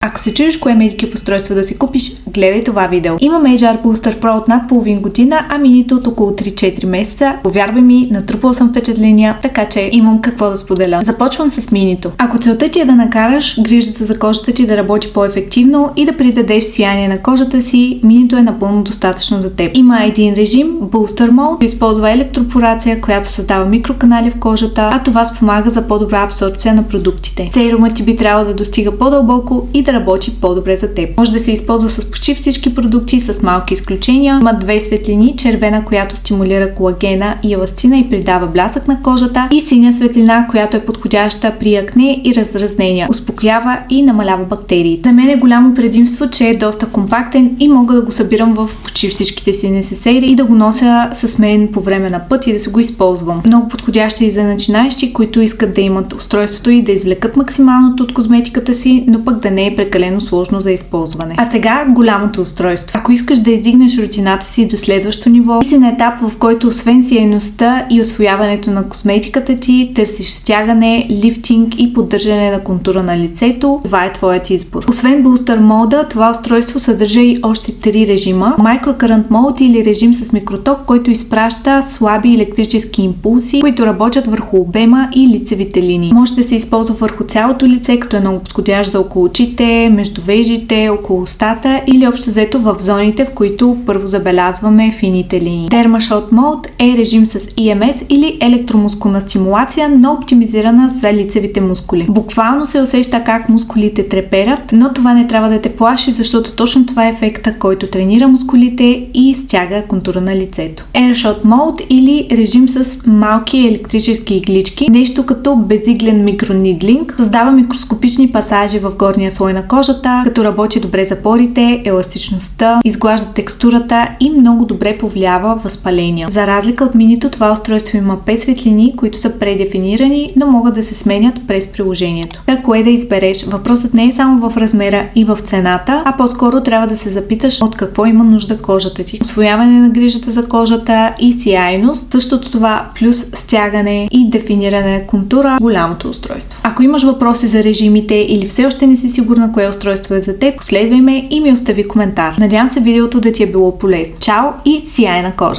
Ако се чуеш кое Medicube устройство да си купиш, гледай това видео. Имам HR Booster Pro от над половин година, а минито от около 3-4 месеца. Повярвай ми, натрупал съм впечатления, така че имам какво да споделя. Започвам с минито. Ако целта ти е да накараш грижата за кожата ти да работи по-ефективно и да придадеш сияние на кожата си, минито е напълно достатъчно за теб. Има един режим, Booster Mode, който използва електропорация, която създава микроканали в кожата, а това спомага за по-добра абсорбция на продуктите. Серумът ти би трябвало да достига по-дълбоко и да работи по-добре за теб. Може да се използва с почти всички продукти, с малки изключения. Има две светлини, червена, която стимулира колагена и еластина и придава блясък на кожата, и синя светлина, която е подходяща при акне и раздразнения. Успокоява и намалява бактерии. За мен е голямо предимство, че е доста компактен и мога да го събирам в почти всичките си несесери и да го нося с мен по време на път и да се го използвам. Много подходяща и за начинаещи, които искат да имат устройството и да извлекат максималното от козметиката си, но пък да не е прекалено сложно за използване. А сега голямото устройство. Ако искаш да издигнеш рутината си до следващо ниво и си на етап, в който освен сияйността и усвояването на козметиката ти, търсиш стягане, лифтинг и поддържане на контура на лицето, това е твоят избор. Освен Booster мода, това устройство съдържа и още 3 режима. Microcurrent Mode или режим с микроток, който изпраща слаби електрически импулси, които работят върху обема и лицевите линии. Може да се използва върху цялото лице, като е много подходящ за около очите, между вежите, около устата или общо взето в зоните, в които първо забелязваме фините линии. Dermashot Mode е режим с EMS или електромускулна стимулация, но оптимизирана за лицевите мускули. Буквално се усеща как мускулите треперят, но това не трябва да те плаши, защото точно това е ефекта, който тренира мускулите и стяга контура на лицето. Airshot Mode или режим с малки електрически иглички, нещо като безиглен микронидлинг, създава микроскопични пасажи в горния слой на кожата, като работи добре за порите, еластичността, изглажда текстурата и много добре повлиява възпаления. За разлика от минито, това устройство има 5 светлини, които са предефинирани, но могат да се сменят през приложението. Така, кое да избереш? Въпросът не е само в размера и в цената, а по-скоро трябва да се запиташ от какво има нужда кожата ти. Усвояване на грижата за кожата и сияйност, същото това плюс стягане и дефиниране на контура, голямото устройство. Ако имаш въпроси за режимите или все още не си сигурна кое устройство е за теб, последвай ме и ми остави коментар. Надявам се видеото да ти е било полезно. Чао и сияйна кожа!